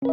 My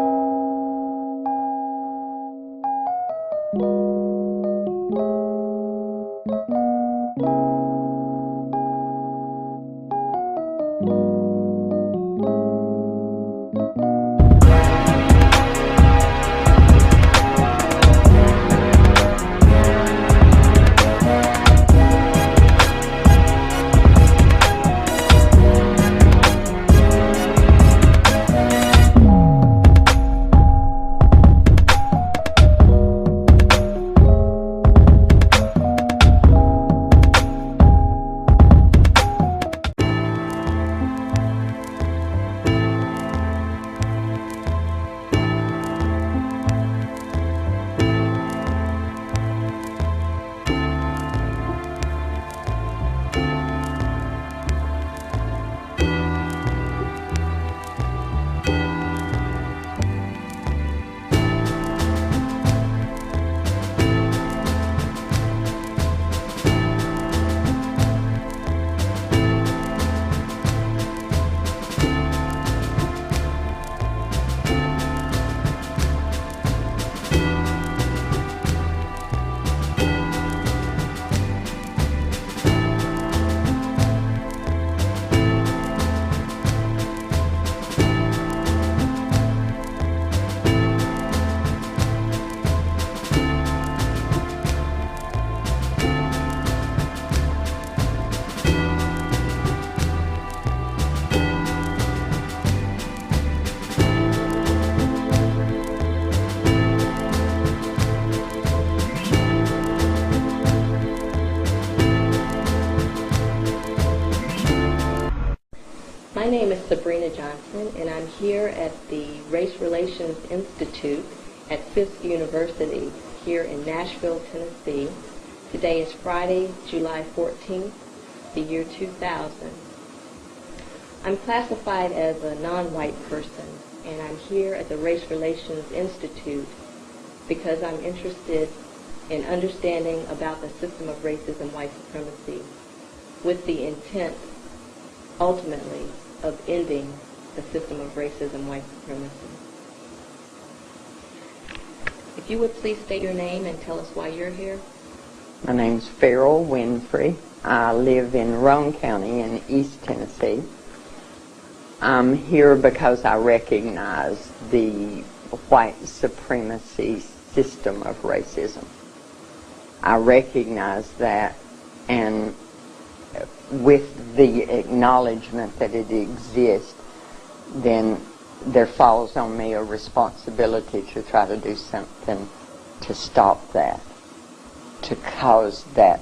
name is Sabrina Johnson, and I'm here at the Race Relations Institute at Fisk University here in Nashville, Tennessee. Today is Friday, July 14th, the year 2000. I'm classified as a non-white person, and I'm here at the Race Relations Institute because I'm interested in understanding about the system of racism, white supremacy, with the intent, ultimately, of ending the system of racism, white supremacy. If you would please state your name and tell us why you're here. My name's Ferrel, Winfrey. I live in Roane County in East Tennessee. I'm here because I recognize the white supremacy system of racism. I recognize that, and with the acknowledgement that it exists, then there falls on me a responsibility to try to do something to stop that, to cause that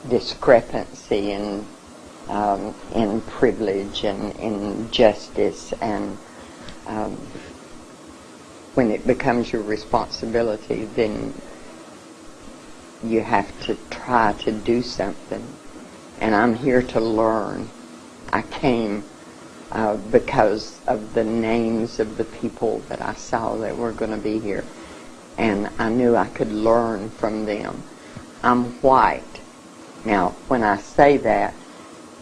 discrepancy in privilege and in justice, and when it becomes your responsibility, then you have to try to do something. And I'm here to learn. I came because of the names of the people that I saw that were going to be here, and I knew I could learn from them. I'm white. Now, when I say that,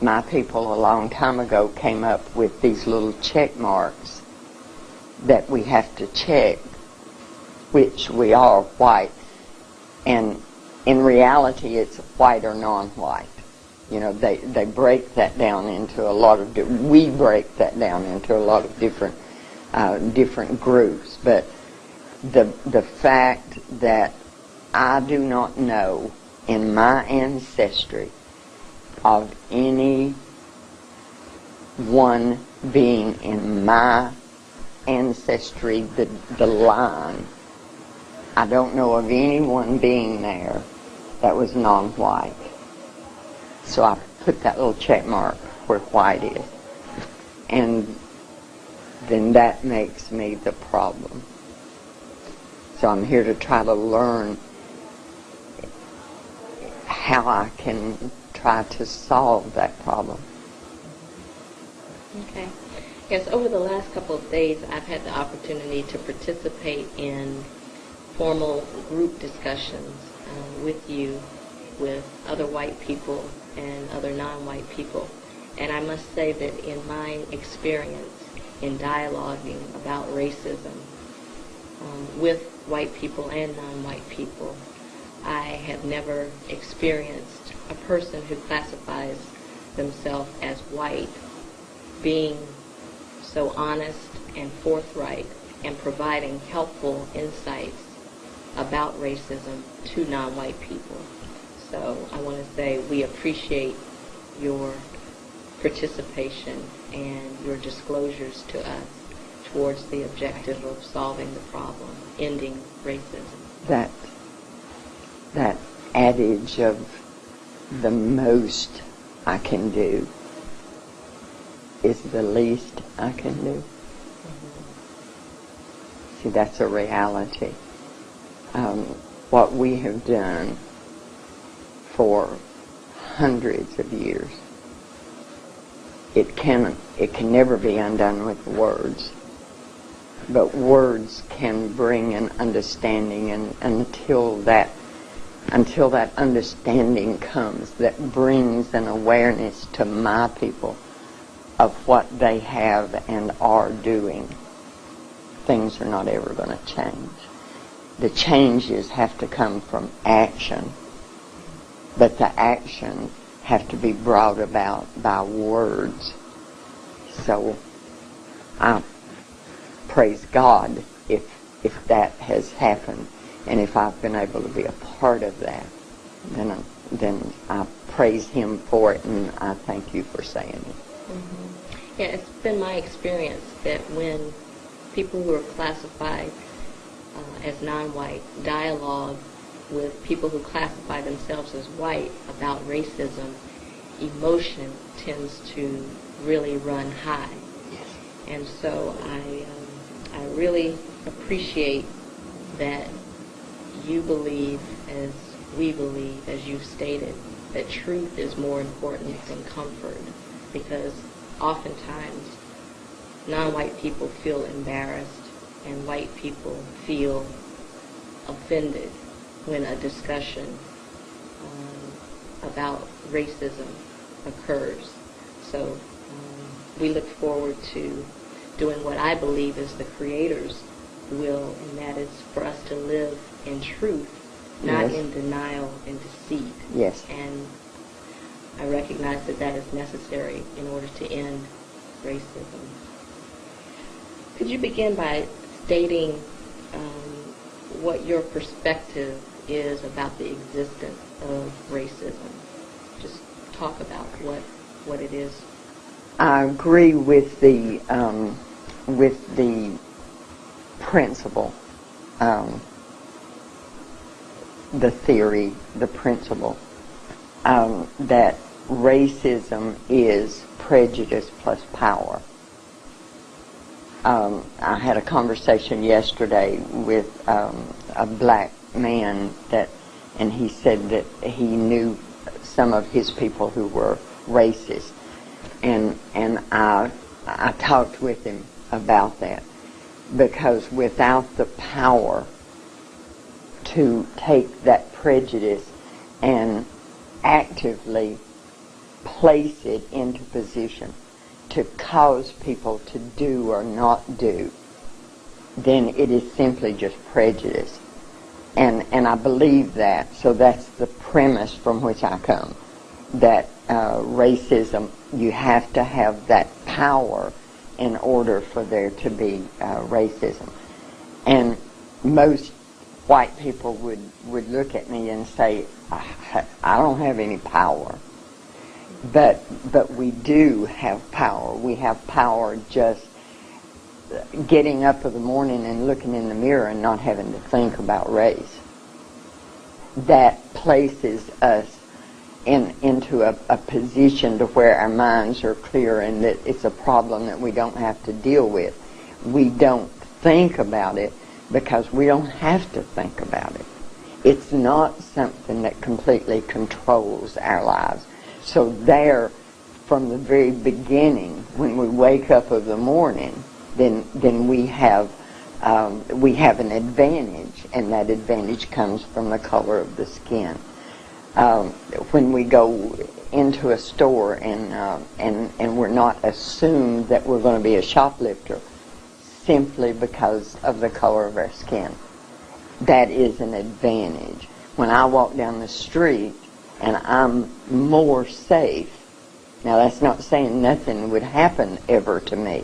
my people a long time ago came up with these little check marks that we have to check, which we are white, and in reality it's white or non-white. You know, they break that down into a lot of we break that down into a lot of different groups. But the fact that I do not know in my ancestry of any one being in my ancestry, the line, I don't know of any one being there that was non-white. So I put that little check mark where white is. And then that makes me the problem. So I'm here to try to learn how I can try to solve that problem. Okay. Yes, over the last couple of days, I've had the opportunity to participate in formal group discussions with you, with other white people and other non-white people. And I must say that in my experience, in dialoguing about racism with white people and non-white people. I have never experienced a person who classifies themselves as white being so honest and forthright and providing helpful insights about racism to non-white people. So I want to say we appreciate your participation and your disclosures to us towards the objective of solving the problem, ending racism. That adage of the most I can do is the least I can do. Mm-hmm. See, that's a reality. What we have done for hundreds of years, it can never be undone with words. But words can bring an understanding, and until that understanding comes, that brings an awareness to my people of what they have and are doing, things are not ever going to change. The changes have to come from action, but the action have to be brought about by words. So I praise God if that has happened, and if I've been able to be a part of that, then I praise Him for it, and I thank you for saying it. Mm-hmm. Yeah, it's been my experience that when people who are classified as non-white dialogue with people who classify themselves as white about racism, emotion tends to really run high. Yes. And so I really appreciate that you believe, as we believe, as you stated, that truth is more important than comfort, because oftentimes non-white people feel embarrassed and white people feel offended when a discussion about racism occurs. So we look forward to doing what I believe is the Creator's will, and that is for us to live in truth, not in denial and deceit. Yes. And I recognize that that is necessary in order to end racism. Could you begin by stating what your perspective is about the existence of racism? Just talk about what it is. I agree with the principle, the theory, the principle, that racism is prejudice plus power. I had a conversation yesterday with a black man and he said that he knew some of his people who were racist, and I talked with him about that, because without the power to take that prejudice and actively place it into position to cause people to do or not do, then it is simply just prejudice. And I believe that, so that's the premise from which I come, that racism, you have to have that power in order for there to be racism. And most white people would look at me and say, I don't have any power. But we do have power. We have power just getting up in the morning and looking in the mirror and not having to think about race. That places us into a position to where our minds are clear and that it's a problem that we don't have to deal with. We don't think about it because we don't have to think about it. It's not something that completely controls our lives. So there, from the very beginning, when we wake up of the morning, then we have an advantage, and that advantage comes from the color of the skin. when we go into a store and we're not assumed that we're going to be a shoplifter simply because of the color of our skin. That is an advantage. When I walk down the street and I'm more safe, now that's not saying nothing would happen ever to me,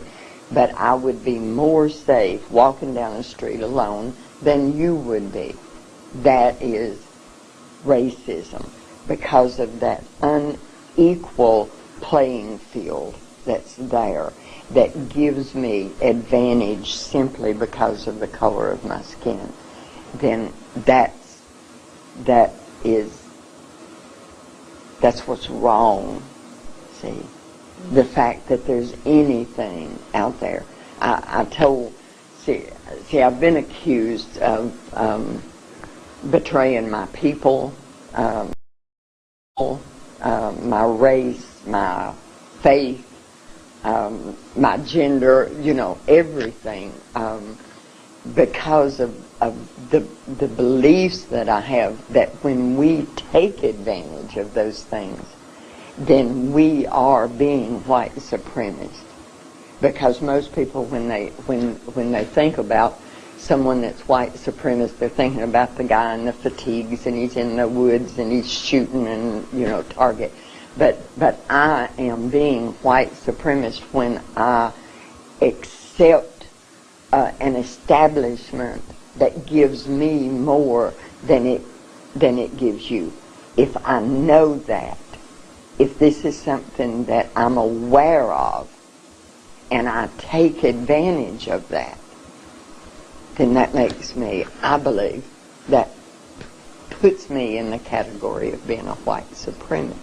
but I would be more safe walking down the street alone than you would be. That is racism, because of that unequal playing field that's there, that gives me advantage simply because of the color of my skin. Then that's what's wrong. See, the fact that there's anything out there. I've been accused of betraying my people, my race, my faith, my gender, everything, because of the beliefs that I have, that when we take advantage of those things, then we are being white supremacists. Because most people, when they think about someone that's white supremacist, they're thinking about the guy in the fatigues and he's in the woods and he's shooting and target. But I am being white supremacist when I accept an establishment that gives me more than it gives you. If I know that, if this is something that I'm aware of, and I take advantage of that, then that makes me, I believe, that puts me in the category of being a white supremacist.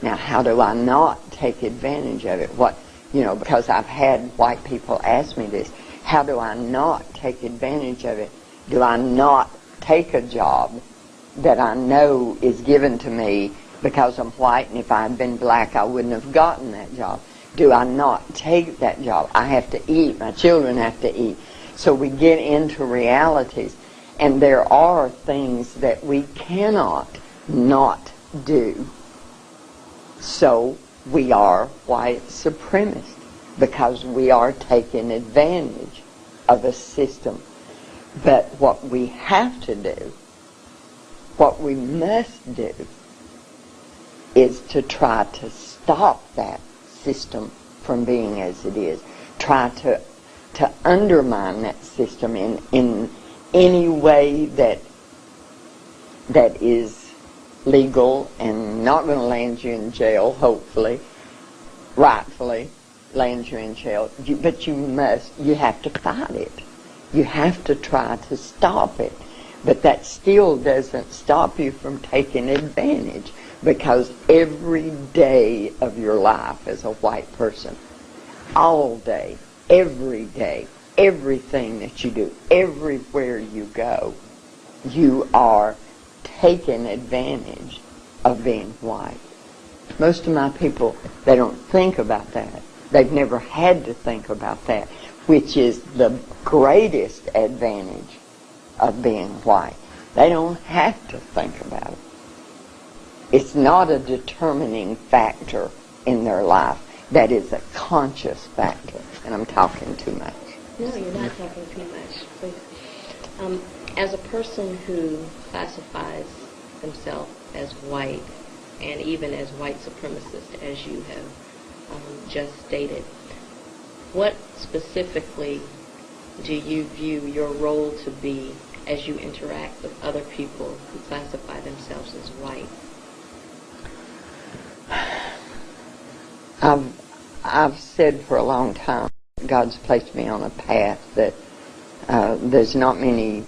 Now, how do I not take advantage of it? Because I've had white people ask me this, how do I not take advantage of it? Do I not take a job that I know is given to me because I'm white, and if I had been black, I wouldn't have gotten that job? Do I not take that job? I have to eat. My children have to eat. So we get into realities, and there are things that we cannot not do. So we are white supremacists, because we are taking advantage of a system. But what we have to do, what we must do, is to try to stop that system from being as it is. Try to undermine that system in any way that is legal and not going to land you in jail, hopefully, rightfully land you in jail. But you have to fight it. You have to try to stop it. But that still doesn't stop you from taking advantage, because every day of your life as a white person, all day, every day, everything that you do, everywhere you go, you are taking advantage of being white. Most of my people, they don't think about that. They've never had to think about that, which is the greatest advantage of being white. They don't have to think about it. It's not a determining factor in their life. That is a conscious factor. And I'm talking too much. No, you're not talking too much. Please. As a person who classifies themselves as white, and even as white supremacist, as you have just stated, what specifically do you view your role to be as you interact with other people who classify themselves as white? I've said for a long time, God's placed me on a path that there's not many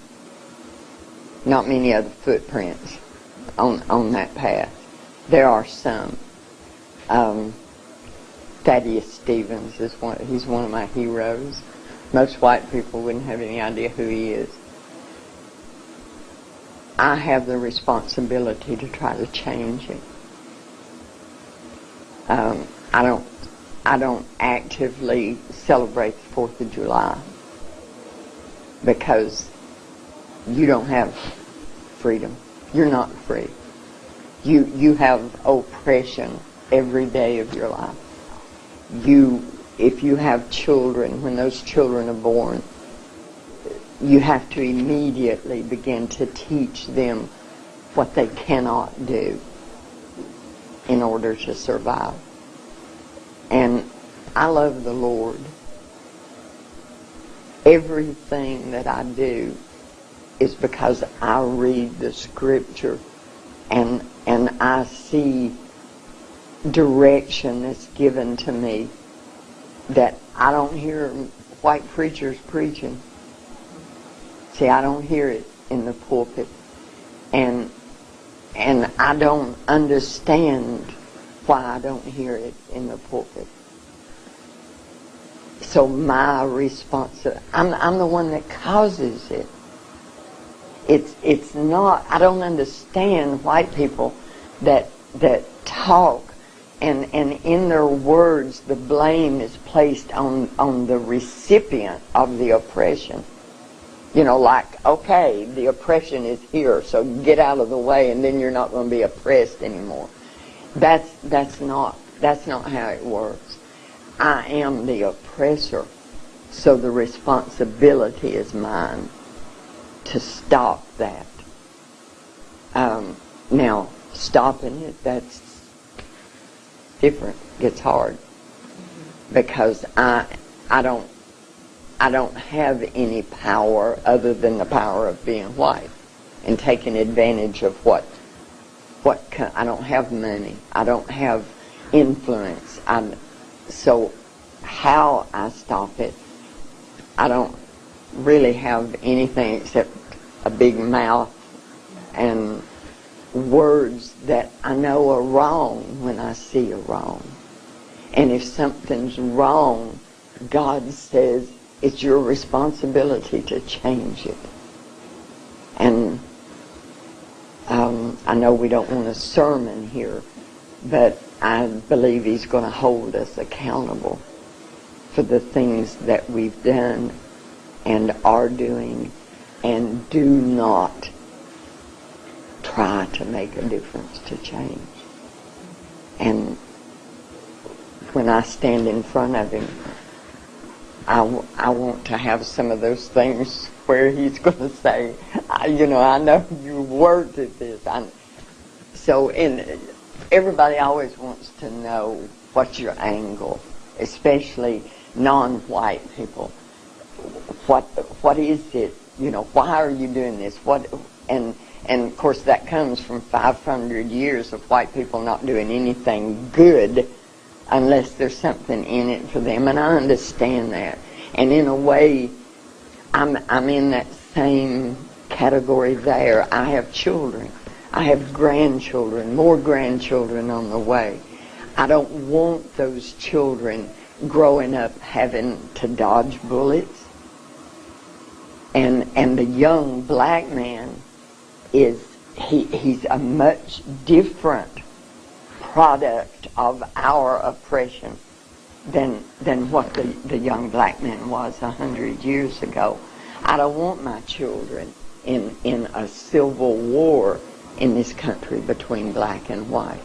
other footprints on that path. There are some. Thaddeus Stevens he's one of my heroes. Most white people wouldn't have any idea who he is. I have the responsibility to try to change it. I don't actively celebrate the 4th of July, because you don't have freedom. you're not free. You have oppression every day of your life. If you have children, when those children are born, you have to immediately begin to teach them what they cannot do in order to survive. And I love the Lord. Everything that I do is because I read the Scripture and I see direction that's given to me that I don't hear white preachers preaching. See, I don't hear it in the pulpit. And I don't understand why I don't hear it in the pulpit. So my response, I'm the one that causes it. It's not, I don't understand white people that talk and in their words the blame is placed on the recipient of the oppression. You know, like, okay, the oppression is here, so get out of the way and then you're not going to be oppressed anymore. That's not how it works. I am the oppressor, so the responsibility is mine to stop that. Now, stopping it, that's different. It's hard because I don't have any power other than the power of being white and taking advantage of what I don't have money. I don't have influence. So how I stop it, I don't really have anything except a big mouth and words that I know are wrong when I see a wrong. And if something's wrong, God says it's your responsibility to change it. And I know we don't want a sermon here, but I believe He's going to hold us accountable for the things that we've done and are doing, and do not try to make a difference to change. And when I stand in front of Him, I want to have some of those things where He's going to say, I know you worked at this. Everybody always wants to know what's your angle, especially non-white people. What is it? Why are you doing this? And of course that comes from 500 years of white people not doing anything good unless there's something in it for them, and I understand that. And in a way, I'm in that same category there. I have children. I have grandchildren, more grandchildren on the way. I don't want those children growing up having to dodge bullets. And the young black man he's a much different product of our oppression than what the young black man was 100 years ago. I don't want my children in a civil war in this country between black and white.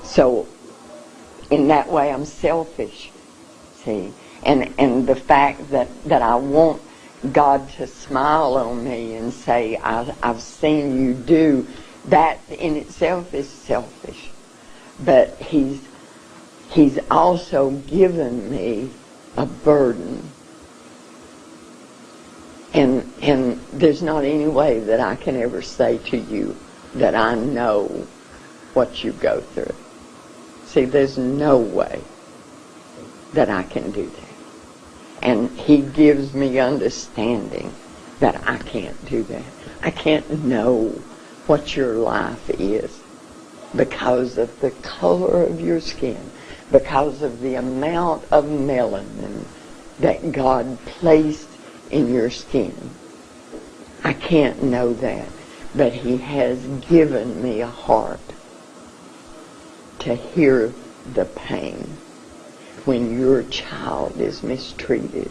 So in that way I'm selfish, see. And the fact that I want God to smile on me and say, I've seen you do, that in itself is selfish. But He's also given me a burden. And there's not any way that I can ever say to you that I know what you go through. See, there's no way that I can do that. And He gives me understanding that I can't do that. I can't know what your life is because of the color of your skin, because of the amount of melanin that God placed in your skin. I can't know that, but He has given me a heart to hear the pain when your child is mistreated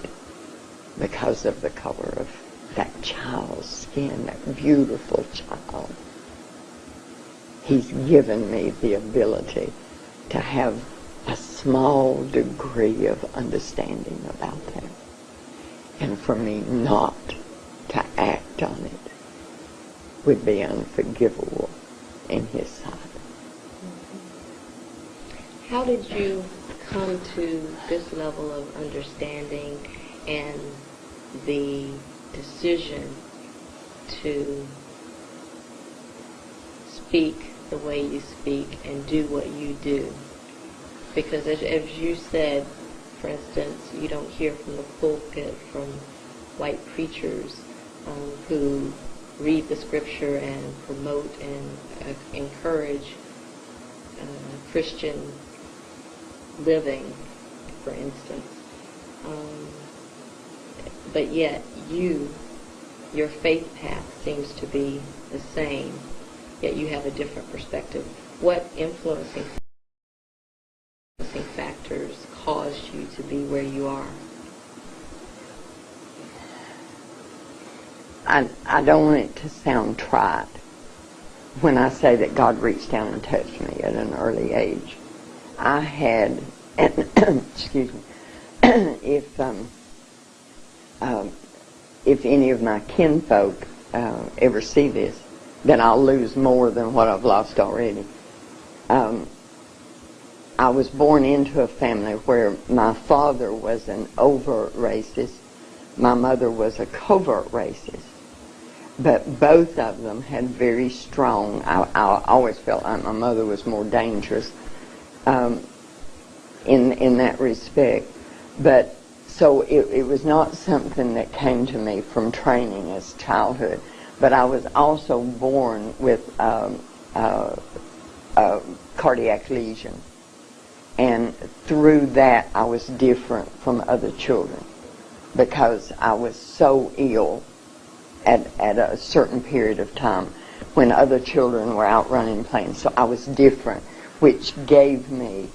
because of the color of that child's skin, that beautiful child. He's given me the ability to have a small degree of understanding about that. And for me not to act on it would be unforgivable in His sight. How did you come to this level of understanding and the decision to speak the way you speak and do what you do? Because as you said, for instance, you don't hear from the pulpit from white preachers who read the scripture and promote and encourage Christian living, for instance. But yet your faith path seems to be the same, yet you have a different perspective. What influencing factors caused you to be where you are? I don't want it to sound trite when I say that God reached down and touched me at an early age. I had, excuse me, if any of my kinfolk ever see this, then I'll lose more than what I've lost already. I was born into a family where my father was an overt racist, my mother was a covert racist. But both of them had very strong, I always felt like my mother was more dangerous in that respect. But so it was not something that came to me from training as childhood. But I was also born with a cardiac lesion. And through that I was different from other children because I was so ill at a certain period of time when other children were out running playing. So I was different, which gave me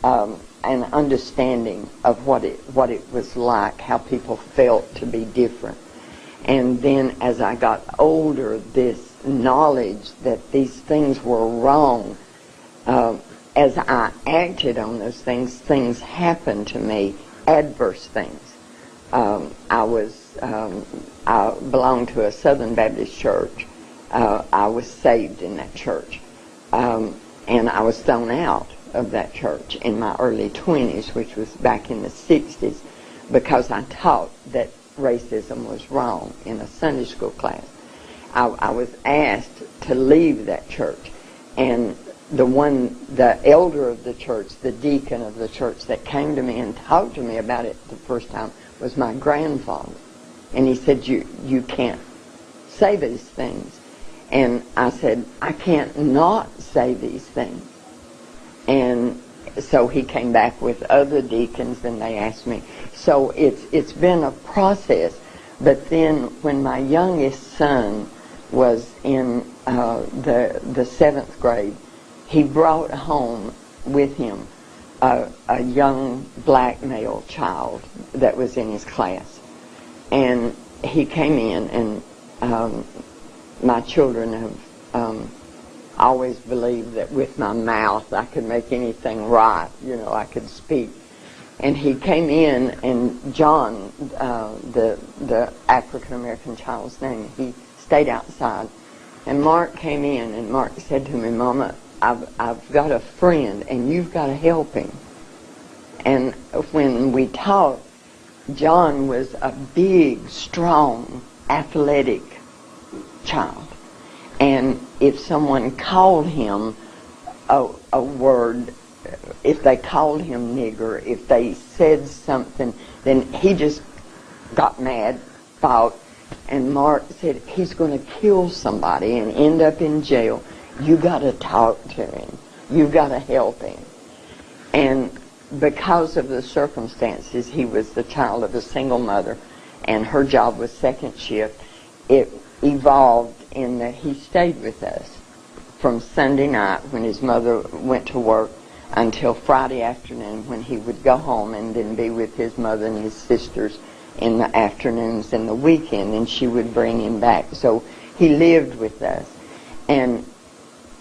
an understanding of what it was like, how people felt to be different. And then as I got older, this knowledge that these things were wrong, as I acted on those things, things happened to me, adverse things. I belonged to a Southern Baptist church. I was saved in that church. And I was thrown out of that church in my early 20s, which was back in the 60s, because I taught that racism was wrong in a Sunday school class. I was asked to leave that church, and the elder of the church, the deacon of the church that came to me and talked to me about it the first time was my grandfather. And he said, you can't say these things. And I said, I can't not say these things. And so he came back with other deacons and they asked me. So it's been a process. But then when my youngest son was in the 7th grade, he brought home with him a young black male child that was in his class. And he came in, and my children have always believed that with my mouth I could make anything right. You know, I could speak. And he came in, and John, the African-American child's name, he stayed outside. And Mark came in, and Mark said to me, Mama, I've got a friend, and you've got to help him. And when we talked, John was a big, strong, athletic child. And if someone called him a word, if they called him nigger, if they said something, then he just got mad, fought. And Mark said, he's going to kill somebody and end up in jail. You got to talk to him. You got to help him. And because of the circumstances, he was the child of a single mother, and her job was second shift. It evolved in that he stayed with us from Sunday night when his mother went to work until Friday afternoon when he would go home and then be with his mother and his sisters in the afternoons and the weekend, and she would bring him back. So he lived with us. And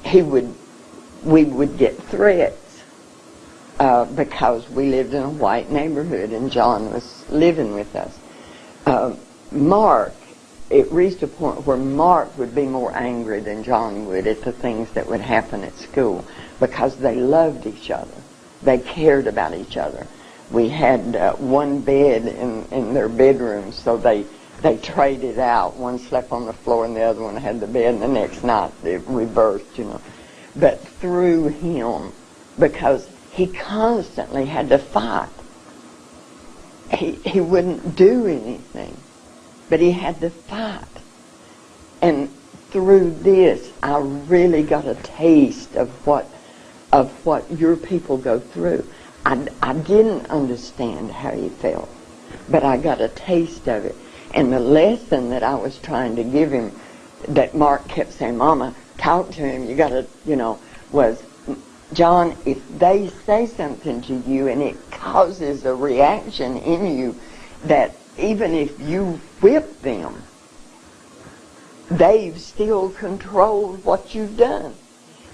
we would get threats because we lived in a white neighborhood and John was living with us. Mark, it reached a point where Mark would be more angry than John would at the things that would happen at school because they loved each other. They cared about each other. We had one bed in their bedroom, so they traded out. One slept on the floor and the other one had the bed, and the next night it reversed, But through him, because he constantly had to fight. He wouldn't do anything, but he had to fight. And through this, I really got a taste of what your people go through. I didn't understand how he felt, but I got a taste of it. And the lesson that I was trying to give him, that Mark kept saying, Mama, talk to him, you got to, was, John, if they say something to you and it causes a reaction in you, that even if you whip them, they've still controlled what you've done.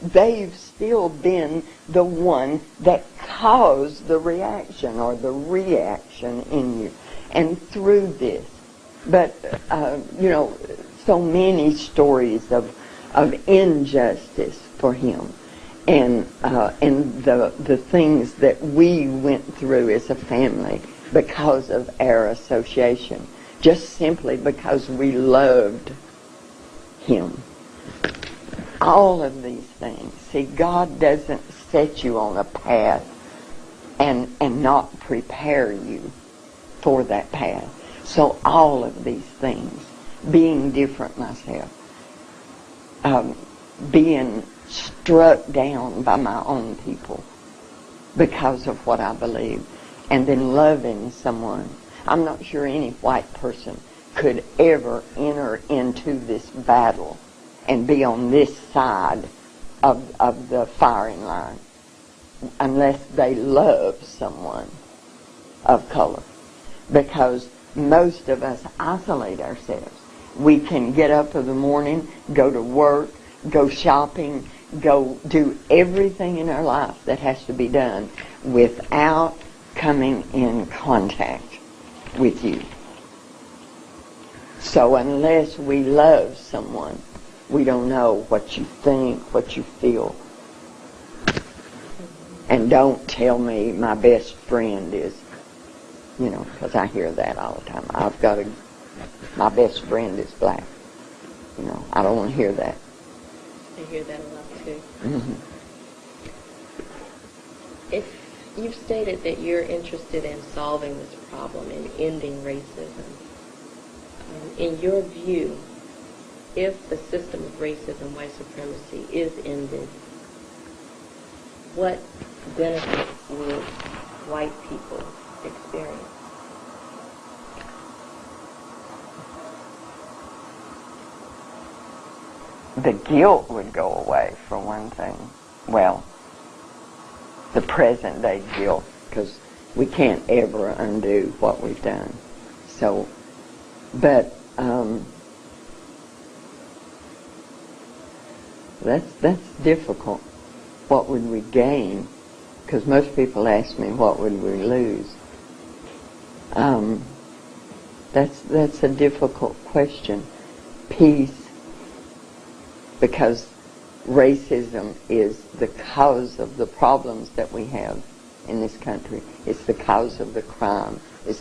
They've still been the one that caused the reaction or the reaction in you. And through this, but, so many stories of injustice for him. And the things that we went through as a family because of our association, just simply because we loved him. All of these things. See, God doesn't set you on a path and not prepare you for that path. So all of these things, being different myself, being struck down by my own people because of what I believe, and then loving someone. I'm not sure any white person could ever enter into this battle and be on this side of the firing line unless they love someone of color, because most of us isolate ourselves. We can get up in the morning, go to work, go shopping, go do everything in our life that has to be done without coming in contact with you. So unless we love someone, we don't know what you think, what you feel. And don't tell me my best friend is, because I hear that all the time. My best friend is black. I don't want to hear that. I hear that a lot too. Mm-hmm. If you've stated that you're interested in solving this problem and ending racism, in your view, if the system of racism, white supremacy, is ended, what benefits would white people experience? The guilt would go away, for one thing. Well, the present day guilt, because we can't ever undo what we've done. So, but that's difficult. What would we gain? Because most people ask me, what would we lose? That's a difficult question. Peace, because racism is the cause of the problems that we have in this country. It's the cause of the crime. It's,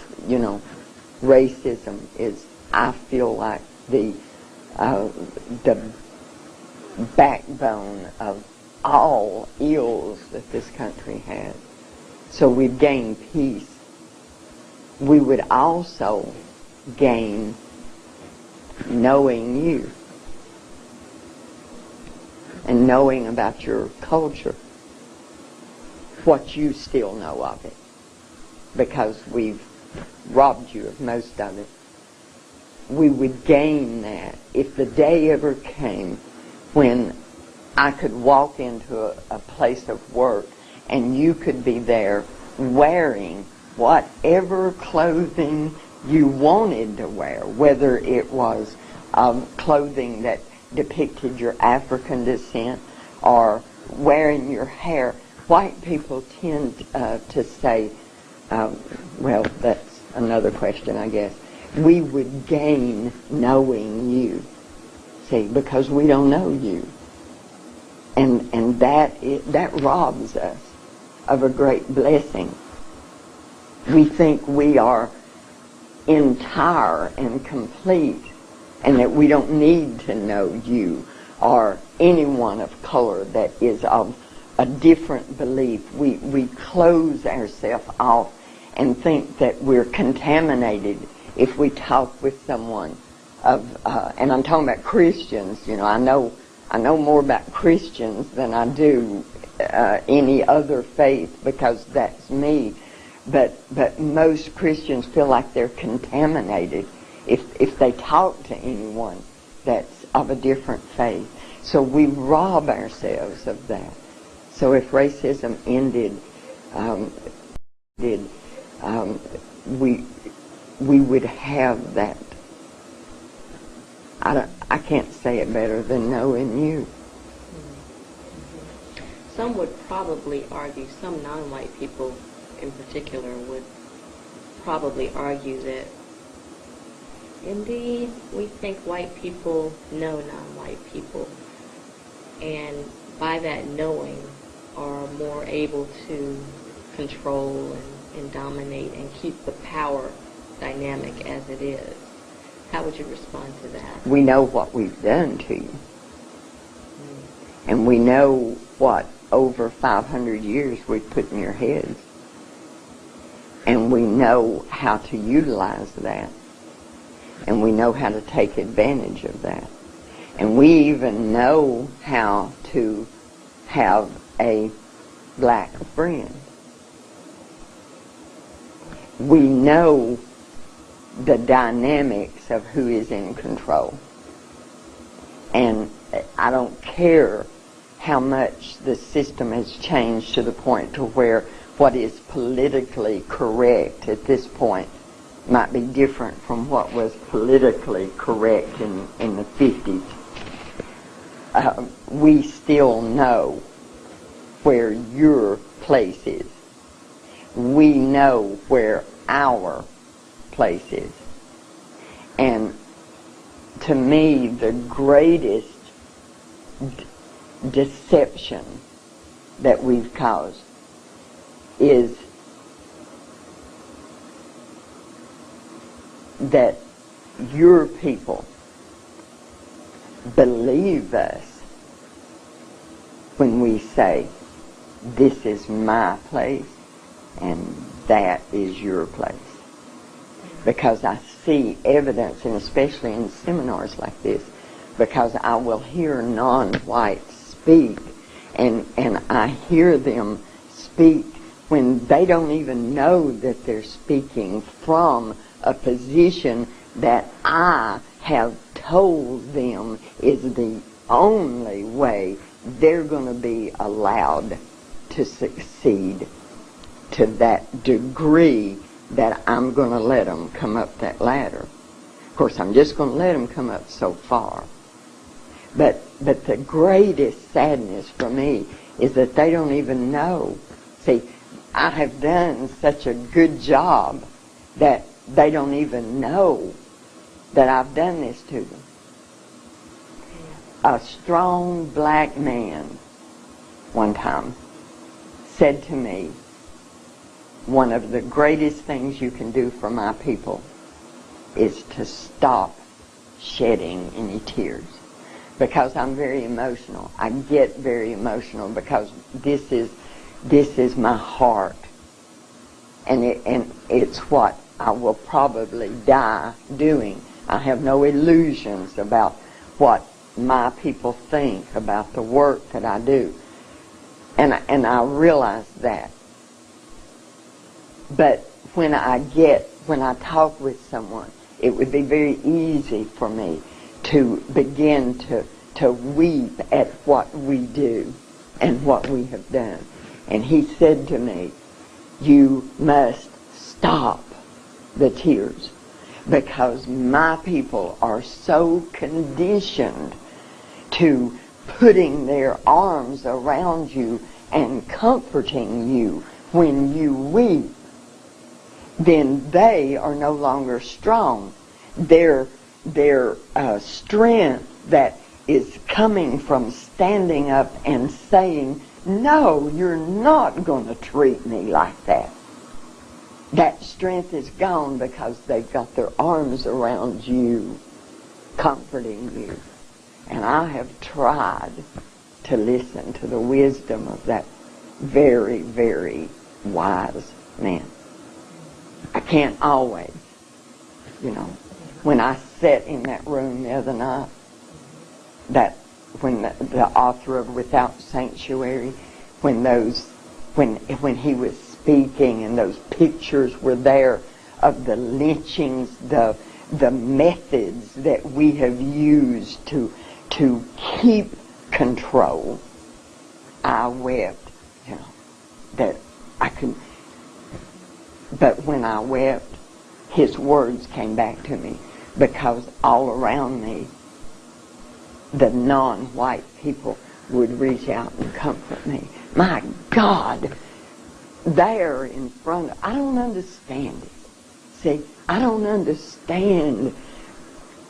racism is, I feel like, the backbone of all ills that this country has. So we've gained peace. We would also gain knowing you and knowing about your culture, what you still know of it, because we've robbed you of most of it. We would gain that if the day ever came when I could walk into a place of work and you could be there wearing whatever clothing you wanted to wear, whether it was clothing that depicted your African descent or wearing your hair. White people tend to say, well, that's another question, I guess. We would gain knowing you. See, because we don't know you. And that robs us of a great blessing. We think we are entire and complete, and that we don't need to know you or anyone of color that is of a different belief. We close ourselves off and think that we're contaminated if we talk with someone of, and I'm talking about Christians. You know, I know more about Christians than I do any other faith, because that's me. But most Christians feel like they're contaminated if they talk to anyone that's of a different faith. So we rob ourselves of that. So if racism ended, we would have that. I can't say it better than knowing you. Some would probably argue, some non-white people in particular would probably argue that indeed we think white people know non-white people, and by that knowing are more able to control and dominate and keep the power dynamic as it is. How would you respond to that? We know what we've done to you. And we know what over 500 years we've put in your heads. And we know how to utilize that. And we know how to take advantage of that. And we even know how to have a black friend. We know the dynamics of who is in control. And I don't care how much the system has changed to the point to where what is politically correct at this point might be different from what was politically correct in the 50s. We still know where your place is. We know where our place is. And to me, the greatest deception that we've caused is that your people believe us when we say, this is my place and that is your place. Because I see evidence, and especially in seminars like this, because I will hear non-whites speak, and I hear them speak when they don't even know that they're speaking from a position that I have told them is the only way they're going to be allowed to succeed to that degree that I'm going to let them come up that ladder. Of course, I'm just going to let them come up so far. But the greatest sadness for me is that they don't even know. See, I have done such a good job that they don't even know that I've done this to them. A strong black man one time said to me, one of the greatest things you can do for my people is to stop shedding any tears. Because I'm very emotional. I get very emotional because this is my heart. And it's what I will probably die doing. I have no illusions about what my people think about the work that I do. And I realize that. But when I talk with someone, it would be very easy for me to begin to weep at what we do and what we have done. And he said to me, you must stop the tears, because my people are so conditioned to putting their arms around you and comforting you when you weep, then they are no longer strong. Their strength that is coming from standing up and saying, no, you're not going to treat me like that. That strength is gone because they've got their arms around you, comforting you. And I have tried to listen to the wisdom of that very, very wise man. I can't always, When I sat in that room the other night, when the author of Without Sanctuary, when he was speaking and those pictures were there of the lynchings, the methods that we have used to keep control, I wept, that I could. But when I wept, his words came back to me, because all around me, the non-white people would reach out and comfort me. My God, there in front of, I don't understand it. See, I don't understand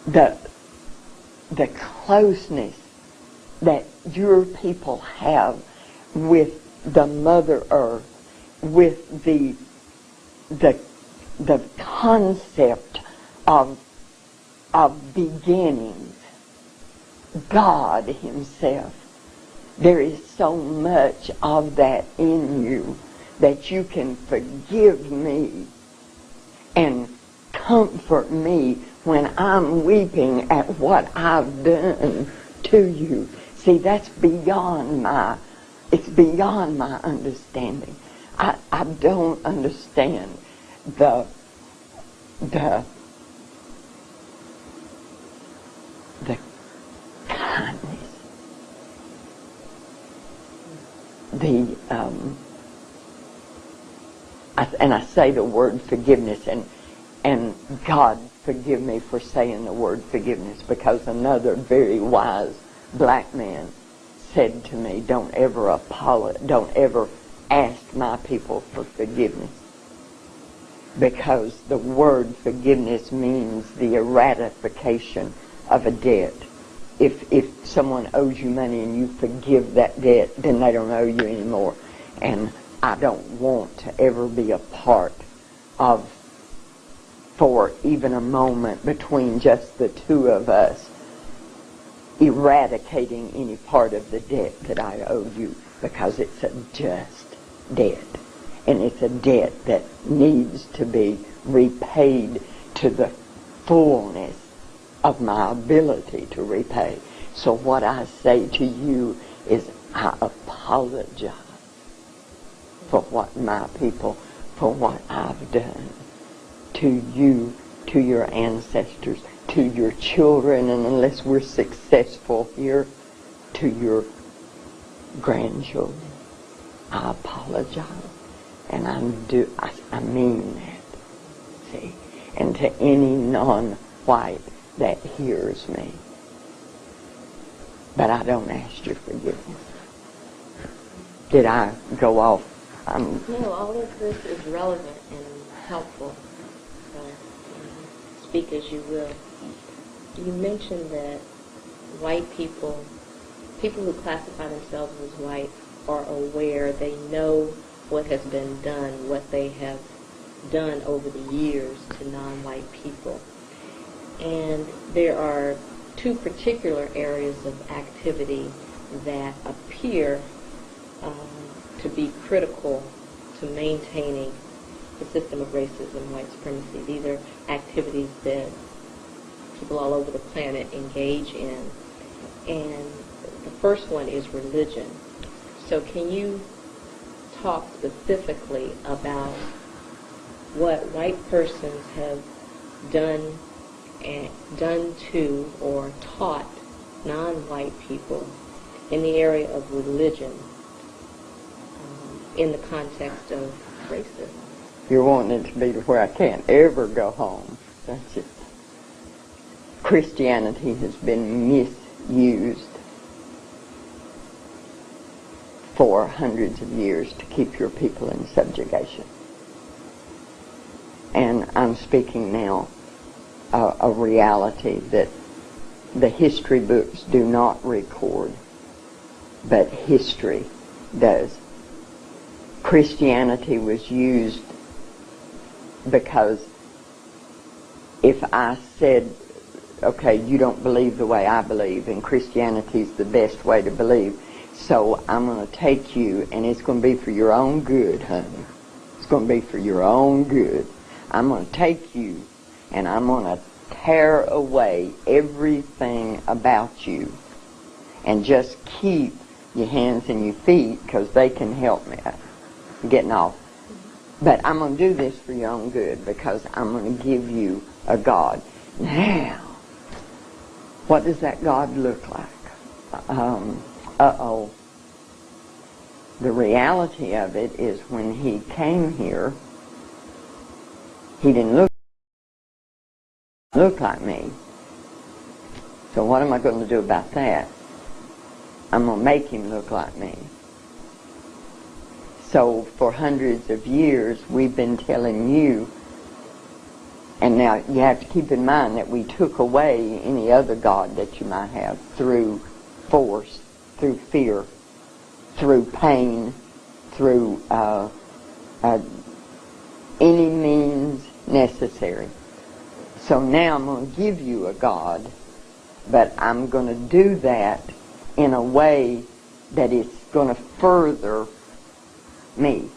the closeness that your people have with the Mother Earth, with the concept of beginnings, God Himself. There is so much of that in you that you can forgive me and comfort me when I'm weeping at what I've done to you. See, that's beyond my understanding. I don't understand the kindness, and I say the word forgiveness, and God forgive me for saying the word forgiveness, because another very wise black man said to me, don't ever ask my people for forgiveness, because the word forgiveness means the ratification of a debt. If someone owes you money and you forgive that debt, then they don't owe you anymore. And I don't want to ever be a part of, for even a moment between just the two of us, eradicating any part of the debt that I owe you, because it's a just debt. And it's a debt that needs to be repaid to the fullness of my ability to repay. So what I say to you is, I apologize for what my people, for what I've done to you, to your ancestors, to your children, and unless we're successful here, to your grandchildren. I apologize. And I mean that. See? And to any non-white that hears me. But I don't ask your forgiveness. Did I go off? No, all of this is relevant and helpful. So, speak as you will. You mentioned that white people who classify themselves as white, are aware, they know what has been done, what they have done over the years to non-white people. And there are two particular areas of activity that appear to be critical to maintaining the system of racism, white supremacy. These are activities that people all over the planet engage in. And the first one is religion. So can you talk specifically about what white persons have done to or taught non-white people in the area of religion in the context of racism? You're wanting it to be to where I can't ever go home. That's it. Christianity has been misused for hundreds of years to keep your people in subjugation. And I'm speaking now a reality that the history books do not record, but history does. Christianity was used because if I said, okay, you don't believe the way I believe, and Christianity's the best way to believe, so I'm going to take you, and it's going to be for your own good, honey. It's going to be for your own good. I'm going to take you, and I'm going to tear away everything about you, and just keep your hands and your feet, because they can help me. I'm getting off. But I'm going to do this for your own good, because I'm going to give you a God. Now, what does that God look like? The reality of it is when he came here, he didn't look like me. So what am I going to do about that? I'm going to make him look like me. So for hundreds of years, we've been telling you, and now you have to keep in mind that we took away any other God that you might have through force, through fear, through pain, through any means necessary. So now I'm going to give you a God, but I'm going to do that in a way that is going to further me.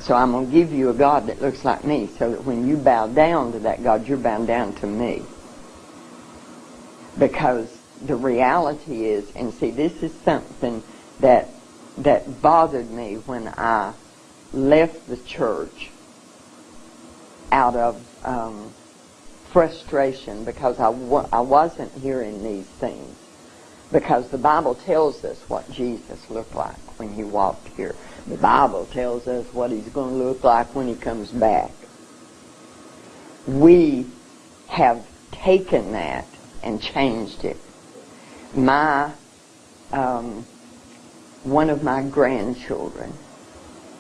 So I'm going to give you a God that looks like me, so that when you bow down to that God, you're bowing down to me. Because the reality is, and see, this is something that bothered me when I left the church out of frustration, because I wasn't hearing these things. Because the Bible tells us what Jesus looked like when he walked here. The Bible tells us what he's going to look like when he comes back. We have taken that and changed it. One of my grandchildren,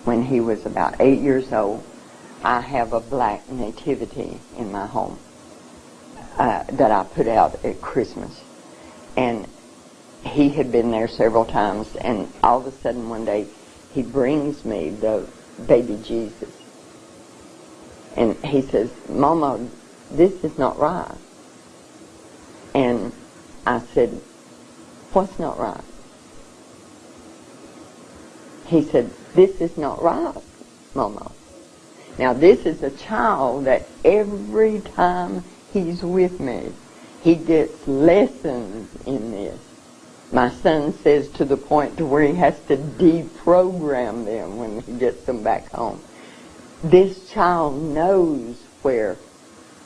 when he was about 8 years old, I have a black nativity in my home that I put out at Christmas. And he had been there several times, and all of a sudden one day he brings me the baby Jesus. And he says, Mama, this is not right. And I said, what's not right? He said, this is not right, Mama. Now this is a child that every time he's with me, he gets lessons in this. My son says to the point to where he has to deprogram them when he gets them back home. This child knows where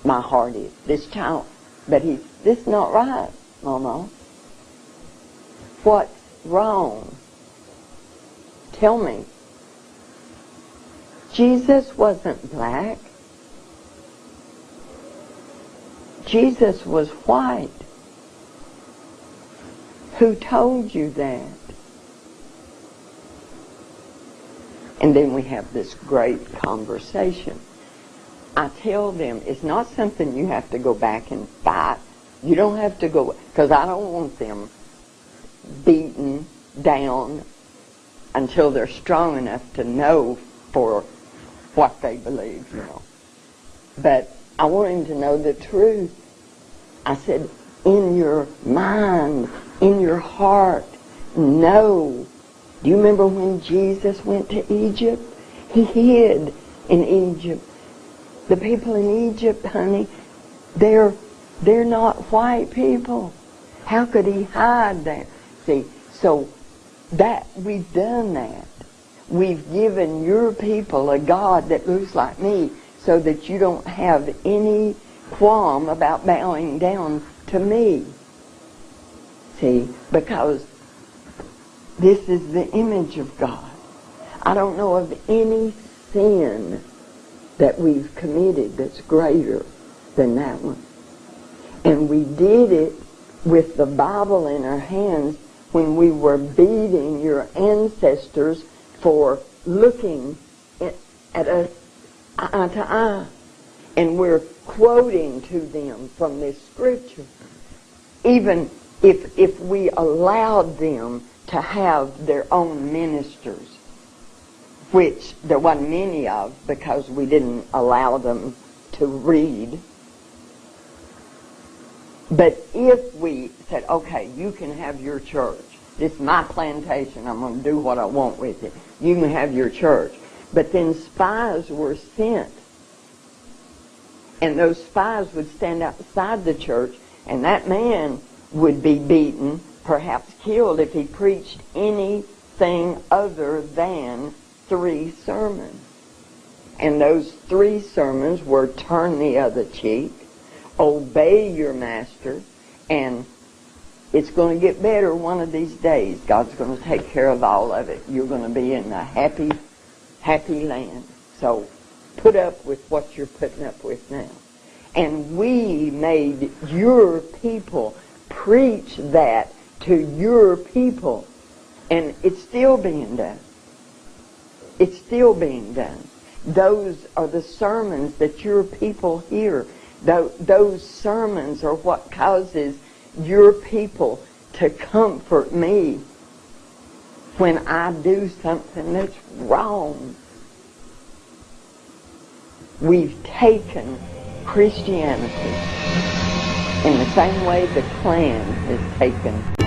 my heart is. This child, but this is not right, Mama. What's wrong? Tell me. Jesus wasn't black. Jesus was white. Who told you that? And then we have this great conversation. I tell them it's not something you have to go back and fight. You don't have to go, because I don't want them beaten down until they're strong enough to know for what they believe, you know. But I want him to know the truth. I said, in your mind, in your heart, know. Do you remember when Jesus went to Egypt? He hid in Egypt. The people in Egypt, honey, they're not white people. How could he hide there? See, so that we've done that. We've given your people a God that looks like me, so that you don't have any qualm about bowing down to me. See, because this is the image of God. I don't know of any sin that we've committed that's greater than that one. And we did it with the Bible in our hands when we were beating your ancestors for looking at us eye to eye. And we're quoting to them from this scripture. Even if we allowed them to have their own ministers, which there wasn't many of because we didn't allow them to read. But if we said, okay, you can have your church. This is my plantation. I'm going to do what I want with it. You can have your church. But then spies were sent. And those spies would stand outside the church, and that man would be beaten, perhaps killed, if he preached anything other than 3 sermons. And those 3 sermons were turn the other cheek, obey your master, and it's going to get better one of these days. God's going to take care of all of it. You're going to be in a happy, happy land. So put up with what you're putting up with now. And we made your people preach that to your people. And it's still being done. It's still being done. Those are the sermons that your people hear. Those sermons are what causes your people to comfort me when I do something that's wrong. We've taken Christianity in the same way the Klan has taken